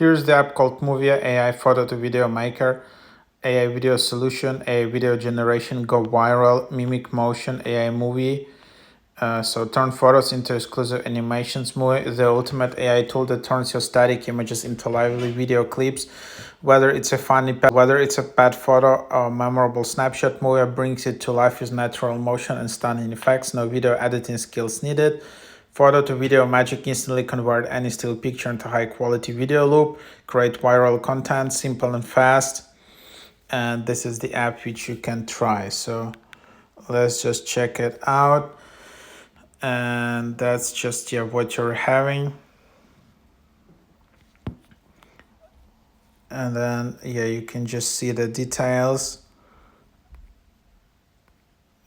Here's the app called Movia AI Photo to Video Maker, AI Video Solution, AI Video Generation, Go Viral, Mimic Motion, AI Movie. So turn photos into exclusive animations. Movie is the ultimate AI tool that turns your static images into lively video clips. Whether it's a pet photo or memorable snapshot, Movie brings it to life with natural motion and stunning effects. No video editing skills needed. Photo to video magic instantly convert any still picture into high quality video loop. Create viral content, simple and fast. And this is the app which you can try. So let's just check it out. And that's just what you're having. And then you can just see the details,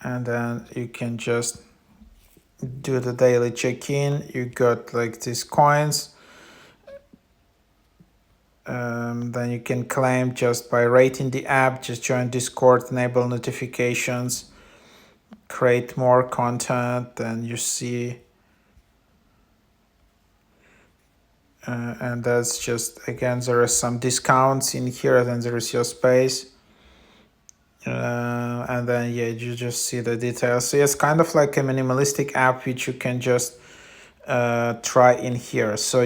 and then you can just do the daily check-in. You got like these coins. Then you can claim just by rating the app. Just join Discord, enable notifications, create more content. Then you see and that's just, again, there are some discounts in here. Then there is your space, and then you just see the details. So it's kind of like a minimalistic app which you can just try in here. So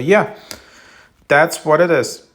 that's what it is.